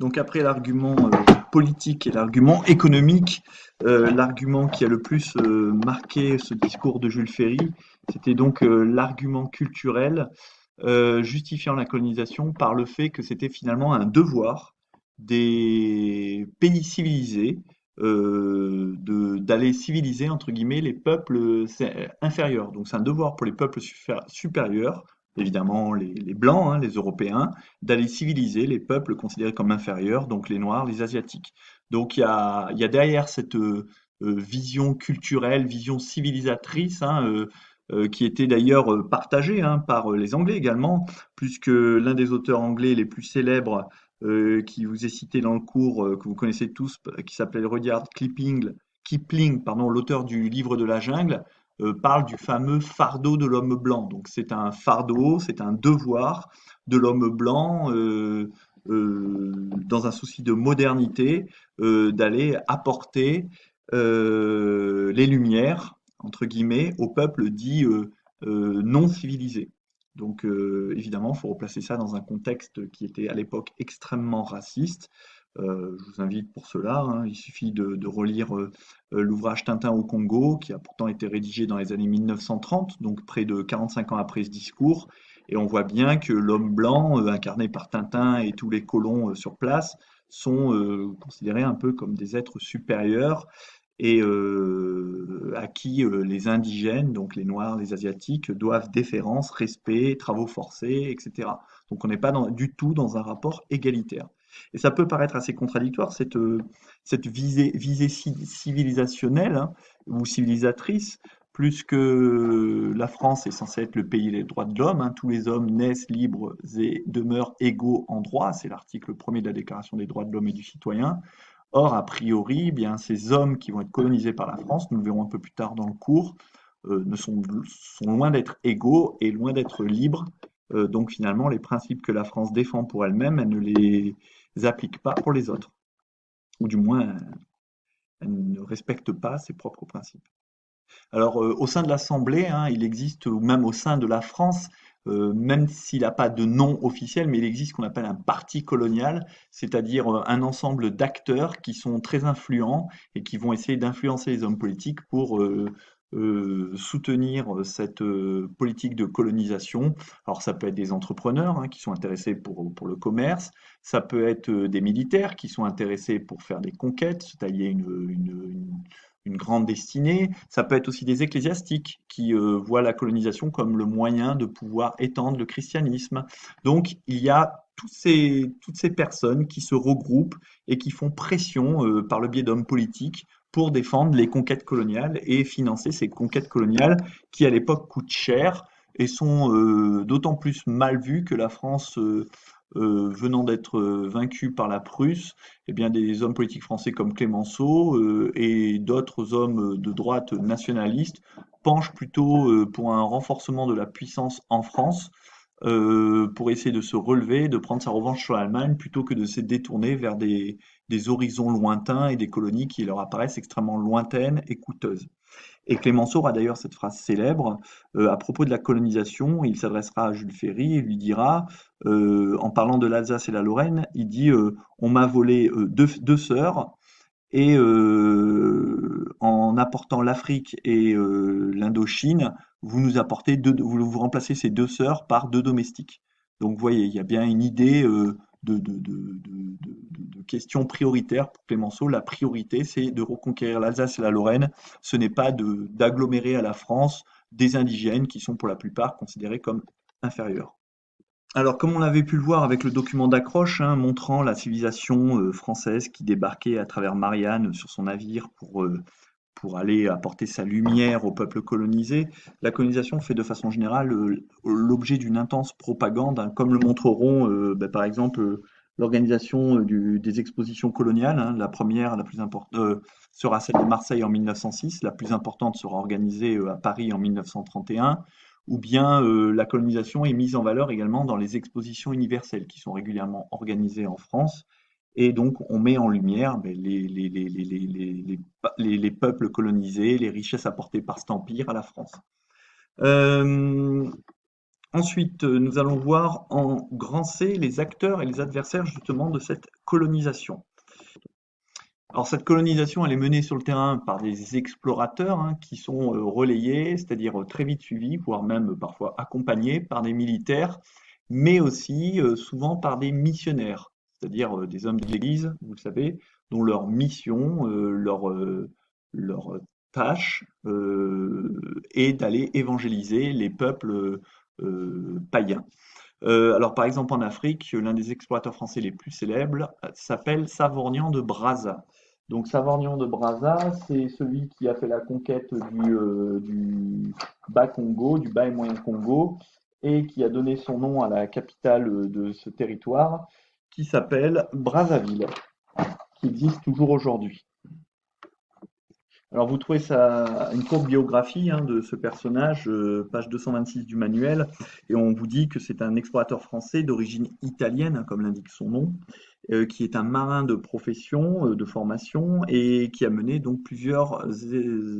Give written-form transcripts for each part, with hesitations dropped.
Donc après l'argument politique et l'argument économique, l'argument qui a le plus marqué ce discours de Jules Ferry, c'était donc l'argument culturel justifiant la colonisation par le fait que c'était finalement un devoir des pays civilisés d'aller civiliser, entre guillemets, les peuples inférieurs. Donc c'est un devoir pour les peuples supérieurs, évidemment les Blancs, hein, les Européens, d'aller civiliser les peuples considérés comme inférieurs, donc les Noirs, les Asiatiques. Donc il y a derrière cette vision culturelle, vision civilisatrice, hein, qui était d'ailleurs partagée hein, par les Anglais également, puisque l'un des auteurs anglais les plus célèbres qui vous est cité dans le cours, que vous connaissez tous, qui s'appelait Rudyard Kipling, pardon, l'auteur du livre de la jungle, parle du fameux fardeau de l'homme blanc. Donc c'est un fardeau, c'est un devoir de l'homme blanc dans un souci de modernité, d'aller apporter les lumières, entre guillemets, au peuple dit non civilisé. Donc évidemment, il faut replacer ça dans un contexte qui était à l'époque extrêmement raciste. Je vous invite pour cela, hein, il suffit de relire l'ouvrage Tintin au Congo, qui a pourtant été rédigé dans les années 1930, donc près de 45 ans après ce discours, et on voit bien que l'homme blanc, incarné par Tintin et tous les colons sur place, sont considérés un peu comme des êtres supérieurs et à qui les indigènes, donc les Noirs, les Asiatiques, doivent déférence, respect, travaux forcés, etc. Donc on n'est pas du tout dans un rapport égalitaire. Et ça peut paraître assez contradictoire, cette visée civilisationnelle hein, ou civilisatrice, plus que la France est censée être le pays des droits de l'homme, hein, tous les hommes naissent libres et demeurent égaux en droit, c'est l'article 1er de la Déclaration des droits de l'homme et du citoyen. Or, a priori, eh bien, ces hommes qui vont être colonisés par la France, nous le verrons un peu plus tard dans le cours, sont loin d'être égaux et loin d'être libres. Donc finalement, les principes que la France défend pour elle-même, elle ne les applique pas pour les autres. Ou du moins, elle ne respecte pas ses propres principes. Alors, au sein de l'Assemblée, hein, il existe, ou même au sein de la France, même s'il n'a pas de nom officiel, mais il existe ce qu'on appelle un parti colonial, c'est-à-dire un ensemble d'acteurs qui sont très influents et qui vont essayer d'influencer les hommes politiques pour soutenir cette politique de colonisation. Alors, ça peut être des entrepreneurs hein, qui sont intéressés pour le commerce, ça peut être des militaires qui sont intéressés pour faire des conquêtes, c'est-à-dire une grande destinée. Ça peut être aussi des ecclésiastiques qui voient la colonisation comme le moyen de pouvoir étendre le christianisme. Donc il y a toutes ces personnes qui se regroupent et qui font pression par le biais d'hommes politiques pour défendre les conquêtes coloniales et financer ces conquêtes coloniales qui à l'époque coûtent cher et sont d'autant plus mal vues que la France venant d'être vaincue par la Prusse, eh bien, des hommes politiques français comme Clémenceau et d'autres hommes de droite nationalistes penchent plutôt pour un renforcement de la puissance en France pour essayer de se relever, de prendre sa revanche sur l'Allemagne, plutôt que de se détourner vers des horizons lointains et des colonies qui leur apparaissent extrêmement lointaines et coûteuses. Et Clémenceau aura d'ailleurs cette phrase célèbre à propos de la colonisation. Il s'adressera à Jules Ferry et lui dira, en parlant de l'Alsace et la Lorraine, il dit on m'a volé deux sœurs et en apportant l'Afrique et l'Indochine, vous nous apportez vous remplacez ces deux sœurs par deux domestiques. Donc, vous voyez, il y a bien une idée de question prioritaire pour Clémenceau. La priorité, c'est de reconquérir l'Alsace et la Lorraine. Ce n'est pas d'agglomérer à la France des indigènes qui sont pour la plupart considérés comme inférieurs. Alors, comme on l'avait pu le voir avec le document d'accroche, hein, montrant la civilisation française qui débarquait à travers Marianne sur son navire pour aller apporter sa lumière au peuple colonisé, la colonisation fait de façon générale l'objet d'une intense propagande, hein, comme le montreront par exemple l'organisation des expositions coloniales. Hein, la première, la plus importante, sera celle de Marseille en 1906, la plus importante sera organisée à Paris en 1931 ou bien la colonisation est mise en valeur également dans les expositions universelles qui sont régulièrement organisées en France. Et donc, on met en lumière les peuples colonisés, les richesses apportées par cet empire à la France. Euh, Ensuite, nous allons voir en grand C les acteurs et les adversaires justement de cette colonisation. Alors cette colonisation, elle est menée sur le terrain par des explorateurs hein, qui sont relayés, c'est-à-dire très vite suivis, voire même parfois accompagnés par des militaires, mais aussi souvent par des missionnaires, c'est-à-dire des hommes de l'Église, vous le savez, dont leur mission, leur tâche est d'aller évangéliser les peuples païens. Alors par exemple en Afrique, l'un des explorateurs français les plus célèbres s'appelle Savorgnan de Brazza. Donc Savorgnan de Brazza, c'est celui qui a fait la conquête du Bas Congo, du Bas et Moyen Congo, et qui a donné son nom à la capitale de ce territoire, qui s'appelle Brazzaville, qui existe toujours aujourd'hui. Alors vous trouvez ça, une courte biographie hein, de ce personnage, page 226 du manuel, et on vous dit que c'est un explorateur français d'origine italienne, hein, comme l'indique son nom, qui est un marin de profession, de formation, et qui a mené donc plusieurs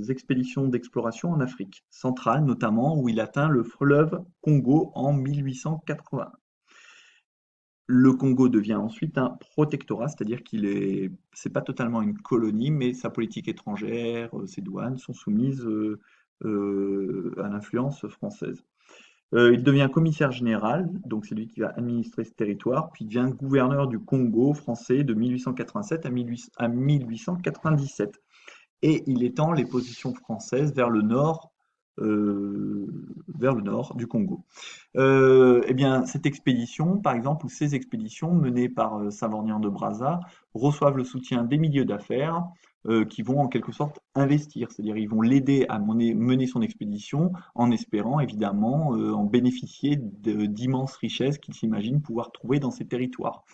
expéditions d'exploration en Afrique centrale notamment, où il atteint le fleuve Congo en 1880. Le Congo devient ensuite un protectorat, c'est-à-dire c'est pas totalement une colonie, mais sa politique étrangère, ses douanes sont soumises à l'influence française. Il devient commissaire général, donc c'est lui qui va administrer ce territoire, puis devient gouverneur du Congo français de 1887 à 1897. Et il étend les positions françaises euh, vers le nord du Congo. Eh bien, cette expédition, par exemple, ou ces expéditions menées par Savorgnan de Brazza reçoivent le soutien des milieux d'affaires qui vont en quelque sorte investir, c'est-à-dire ils vont l'aider à mener son expédition en espérant évidemment en bénéficier d'immenses richesses qu'ils s'imaginent pouvoir trouver dans ces territoires.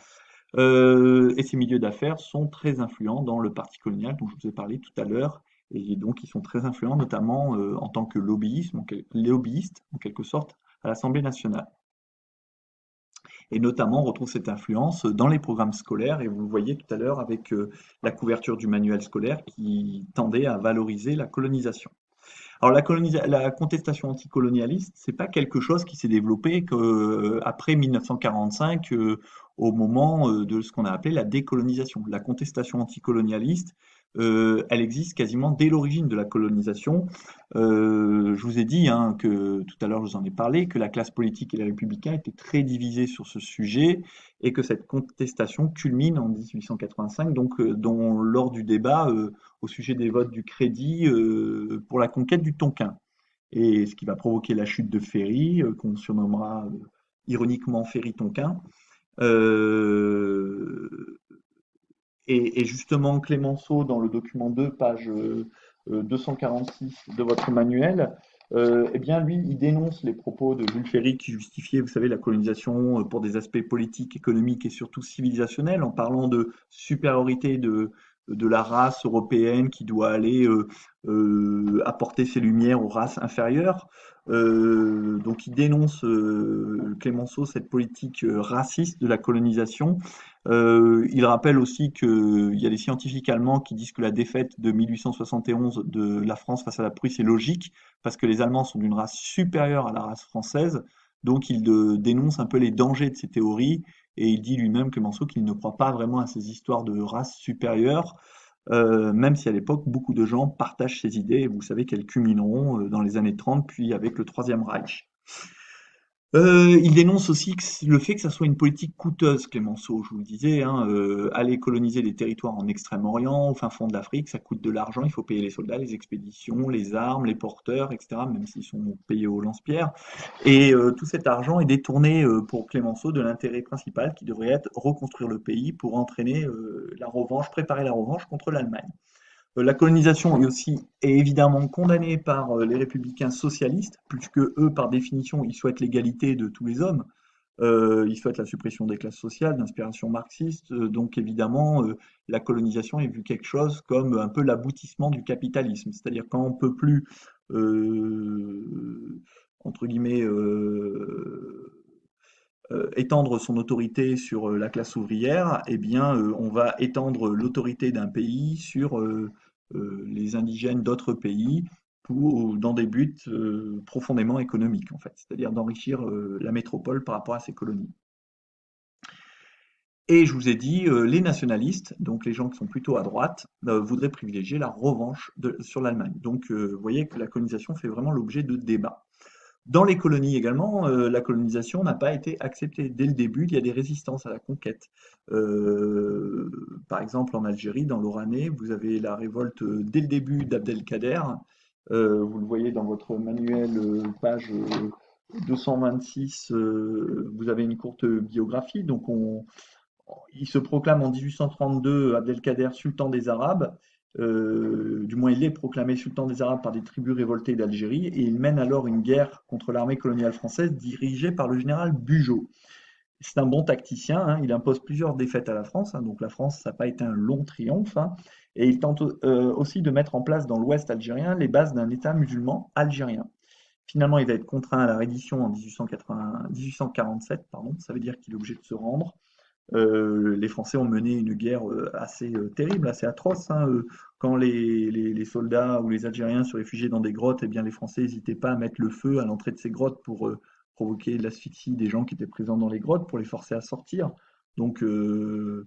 Et ces milieux d'affaires sont très influents dans le parti colonial dont je vous ai parlé tout à l'heure, et donc ils sont très influents notamment en tant que lobbyistes en quelque sorte à l'Assemblée nationale. Et notamment, on retrouve cette influence dans les programmes scolaires, et vous le voyez tout à l'heure avec la couverture du manuel scolaire qui tendait à valoriser la colonisation. Alors la contestation anticolonialiste, c'est pas quelque chose qui s'est développé après 1945, au moment de ce qu'on a appelé la décolonisation. La contestation anticolonialiste, elle existe quasiment dès l'origine de la colonisation. Je vous ai dit hein, que tout à l'heure, je vous en ai parlé, que la classe politique et les républicains étaient très divisés sur ce sujet et que cette contestation culmine en 1885, donc lors du débat au sujet des votes du crédit pour la conquête du Tonkin. Et ce qui va provoquer la chute de Ferry, qu'on surnommera ironiquement Ferry-Tonkin. Euh, et justement, Clémenceau, dans le document 2, page 246 de votre manuel, eh bien, lui, il dénonce les propos de Jules Ferry qui justifiaient, vous savez, la colonisation pour des aspects politiques, économiques et surtout civilisationnels, en parlant de supériorité de la race européenne qui doit aller apporter ses lumières aux races inférieures. Donc, il dénonce, Clémenceau, cette politique raciste de la colonisation. Il rappelle aussi qu'il y a des scientifiques allemands qui disent que la défaite de 1871 de la France face à la Prusse est logique, parce que les Allemands sont d'une race supérieure à la race française. Donc il dénonce un peu les dangers de ces théories, et il dit lui-même, Clémenceau, qu'il ne croit pas vraiment à ces histoires de race supérieure, même si à l'époque, beaucoup de gens partagent ces idées, et vous savez qu'elles culmineront dans les années 30, puis avec le Troisième Reich. Il dénonce aussi le fait que ça soit une politique coûteuse, Clémenceau. Je vous le disais, hein, aller coloniser des territoires en Extrême-Orient, au fin fond de l'Afrique, ça coûte de l'argent. Il faut payer les soldats, les expéditions, les armes, les porteurs, etc., même s'ils sont payés au lance-pierre. Et tout cet argent est détourné pour Clémenceau de l'intérêt principal qui devrait être reconstruire le pays pour entraîner la revanche, préparer la revanche contre l'Allemagne. La colonisation est évidemment condamnée par les républicains socialistes, puisque eux, par définition, ils souhaitent l'égalité de tous les hommes. Ils souhaitent la suppression des classes sociales d'inspiration marxiste. Donc évidemment, la colonisation est vue quelque chose comme un peu l'aboutissement du capitalisme. C'est-à-dire quand on ne peut plus, entre guillemets, étendre son autorité sur la classe ouvrière, eh bien, on va étendre l'autorité d'un pays sur les indigènes d'autres pays. dans des buts profondément économiques, en fait, c'est-à-dire d'enrichir la métropole par rapport à ses colonies. Et je vous ai dit, les nationalistes, donc les gens qui sont plutôt à droite, voudraient privilégier la revanche sur l'Allemagne. Donc, vous voyez que la colonisation fait vraiment l'objet de débats. Dans les colonies également, la colonisation n'a pas été acceptée. Dès le début, il y a des résistances à la conquête. Euh, Par exemple, en Algérie, dans l'Oranais, vous avez la révolte dès le début d'Abdelkader. Vous le voyez dans votre manuel, page 226, vous avez une courte biographie. Donc, il se proclame en 1832 Abdelkader sultan des Arabes. Du moins, il est proclamé sultan des Arabes par des tribus révoltées d'Algérie et il mène alors une guerre contre l'armée coloniale française dirigée par le général Bugeaud. C'est un bon tacticien, hein, il impose plusieurs défaites à la France, hein, donc la France, ça n'a pas été un long triomphe, hein, et il tente aussi de mettre en place dans l'ouest algérien les bases d'un État musulman algérien. Finalement, il va être contraint à la reddition en 1847, pardon, ça veut dire qu'il est obligé de se rendre. Les Français ont mené une guerre assez terrible, assez atroce, hein. Quand les soldats ou les Algériens se réfugiaient dans des grottes, eh bien, les Français n'hésitaient pas à mettre le feu à l'entrée de ces grottes pour provoquer l'asphyxie des gens qui étaient présents dans les grottes, pour les forcer à sortir. Donc, je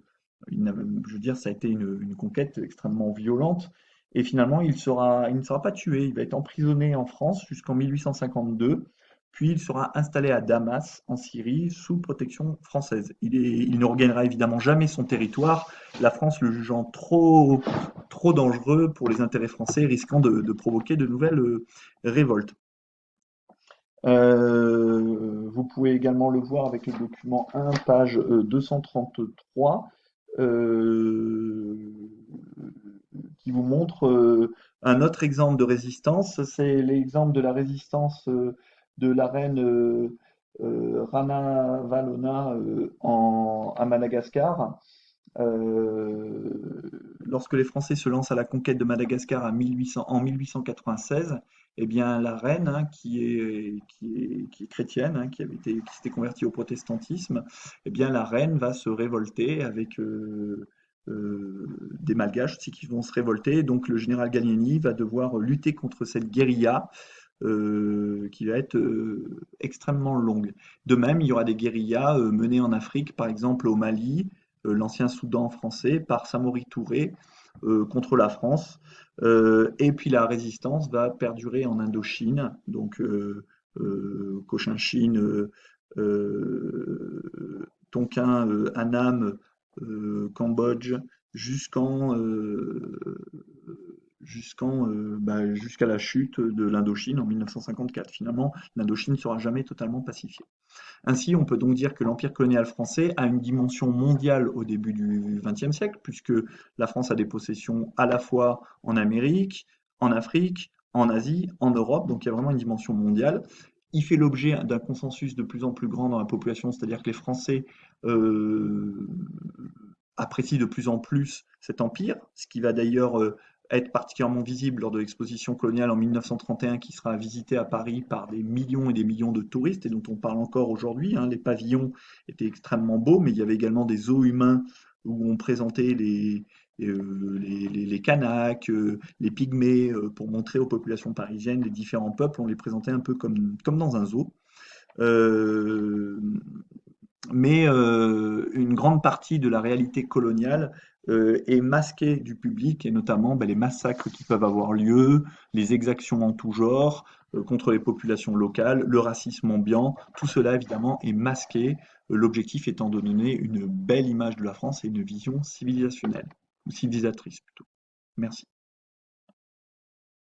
veux dire, ça a été une conquête extrêmement violente. Et finalement, il ne sera pas tué. Il va être emprisonné en France jusqu'en 1852. Puis il sera installé à Damas, en Syrie, sous protection française. Il ne regagnera évidemment jamais son territoire, la France le jugeant trop dangereux pour les intérêts français, risquant de provoquer de nouvelles révoltes. Vous pouvez également le voir avec le document 1, page 233, euh, qui vous montre un autre exemple de résistance. C'est l'exemple de la résistance de la reine Rana Valona à Madagascar. Lorsque les Français se lancent à la conquête de Madagascar en 1896, eh bien, la reine, hein, qui est chrétienne, hein, qui s'était convertie au protestantisme, eh bien, la reine va se révolter avec des Malgaches aussi qui vont se révolter. Donc, le général Gallieni va devoir lutter contre cette guérilla qui va être extrêmement longue. De même, il y aura des guérillas menées en Afrique, par exemple au Mali, l'ancien Soudan français, par Samori Touré contre la France. Et puis la résistance va perdurer en Indochine, donc Cochinchine, Tonkin, Annam, Cambodge, jusqu'en jusqu'à la chute de l'Indochine en 1954. Finalement, l'Indochine ne sera jamais totalement pacifiée. Ainsi, on peut donc dire que l'empire colonial français a une dimension mondiale au début du XXe siècle, puisque la France a des possessions à la fois en Amérique, en Afrique, en Asie, en Europe, donc il y a vraiment une dimension mondiale. Il fait l'objet d'un consensus de plus en plus grand dans la population, c'est-à-dire que les Français euh, apprécient de plus en plus cet empire, ce qui va d'ailleurs être particulièrement visible lors de l'exposition coloniale en 1931 qui sera visitée à Paris par des millions et des millions de touristes et dont on parle encore aujourd'hui, hein. Les pavillons étaient extrêmement beaux, mais il y avait également des zoos humains où on présentait les Kanaks, les Pygmées, pour montrer aux populations parisiennes les différents peuples. On les présentait un peu comme dans un zoo. Euh, mais une grande partie de la réalité coloniale est masquée du public, et notamment les massacres qui peuvent avoir lieu, les exactions en tout genre contre les populations locales, le racisme ambiant, tout cela évidemment est masqué, l'objectif étant de donner une belle image de la France et une vision civilisationnelle, ou civilisatrice plutôt. Merci.